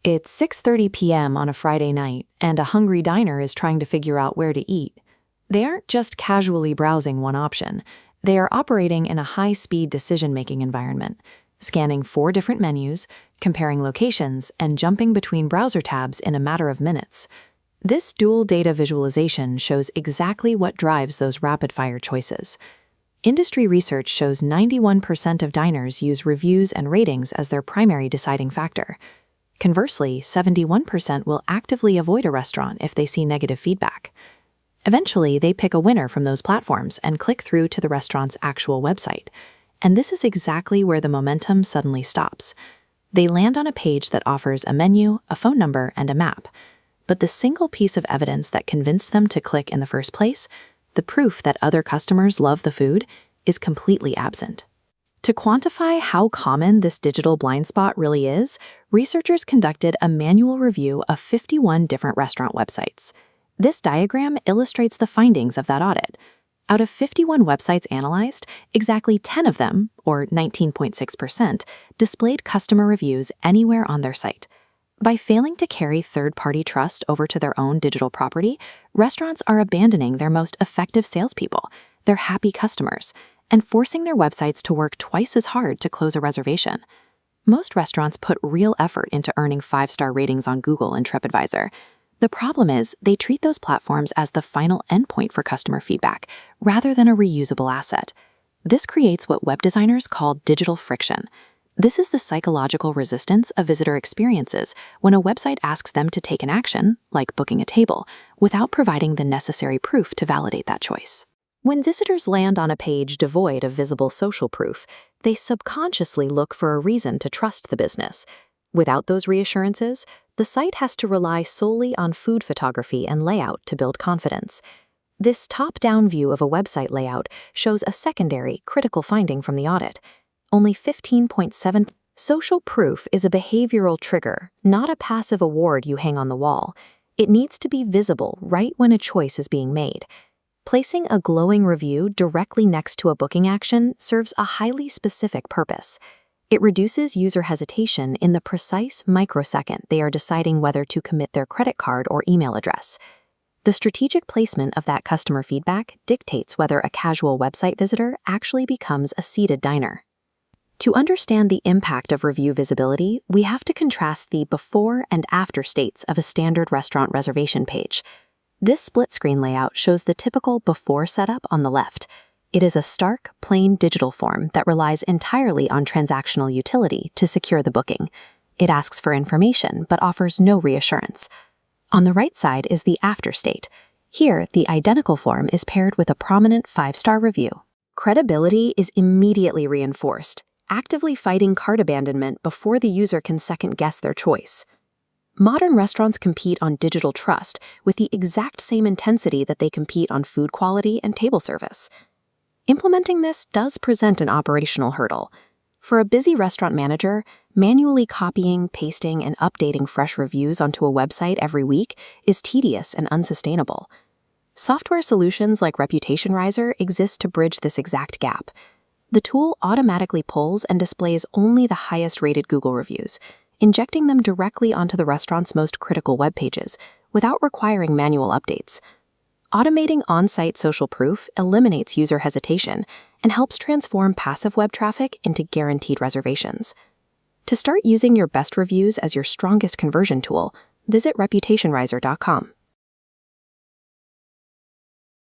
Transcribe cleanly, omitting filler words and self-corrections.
It's 6:30 p.m. on a Friday night, and a hungry diner is trying to figure out where to eat. They aren't just casually browsing one option. They are operating in a high-speed decision-making environment, scanning 4 different menus, comparing locations, and jumping between browser tabs in a matter of minutes. This dual data visualization shows exactly what drives those rapid-fire choices. Industry research shows 91% of diners use reviews and ratings as their primary deciding factor. Conversely, 71% will actively avoid a restaurant if they see negative feedback. Eventually, they pick a winner from those platforms and click through to the restaurant's actual website. And this is exactly where the momentum suddenly stops. They land on a page that offers a menu, a phone number, and a map. But the single piece of evidence that convinced them to click in the first place, the proof that other customers love the food, is completely absent. To quantify how common this digital blind spot really is, researchers conducted a manual review of 51 different restaurant websites. This diagram illustrates the findings of that audit. Out of 51 websites analyzed, exactly 10 of them, or 19.6%, displayed customer reviews anywhere on their site. By failing to carry third-party trust over to their own digital property, restaurants are abandoning their most effective salespeople, their happy customers, and forcing their websites to work twice as hard to close a reservation. Most restaurants put real effort into earning 5-star ratings on Google and TripAdvisor. The problem is, they treat those platforms as the final endpoint for customer feedback, rather than a reusable asset. This creates what web designers call digital friction. This is the psychological resistance a visitor experiences when a website asks them to take an action, like booking a table, without providing the necessary proof to validate that choice. When visitors land on a page devoid of visible social proof, they subconsciously look for a reason to trust the business. Without those reassurances, the site has to rely solely on food photography and layout to build confidence. This top-down view of a website layout shows a secondary, critical finding from the audit. Only 15.7% social proof is a behavioral trigger, not a passive award you hang on the wall. It needs to be visible right when a choice is being made. Placing a glowing review directly next to a booking action serves a highly specific purpose. It reduces user hesitation in the precise microsecond they are deciding whether to commit their credit card or email address. The strategic placement of that customer feedback dictates whether a casual website visitor actually becomes a seated diner. To understand the impact of review visibility, we have to contrast the before and after states of a standard restaurant reservation page. This split-screen layout shows the typical before setup on the left. It is a stark, plain digital form that relies entirely on transactional utility to secure the booking. It asks for information but offers no reassurance. On the right side is the after state. Here, the identical form is paired with a prominent 5-star review. Credibility is immediately reinforced, actively fighting cart abandonment before the user can second-guess their choice. Modern restaurants compete on digital trust with the exact same intensity that they compete on food quality and table service. Implementing this does present an operational hurdle. For a busy restaurant manager, manually copying, pasting, and updating fresh reviews onto a website every week is tedious and unsustainable. Software solutions like ReputationRiser exist to bridge this exact gap. The tool automatically pulls and displays only the highest-rated Google reviews, injecting them directly onto the restaurant's most critical web pages without requiring manual updates. Automating on-site social proof eliminates user hesitation and helps transform passive web traffic into guaranteed reservations. To start using your best reviews as your strongest conversion tool, visit ReputationRiser.com.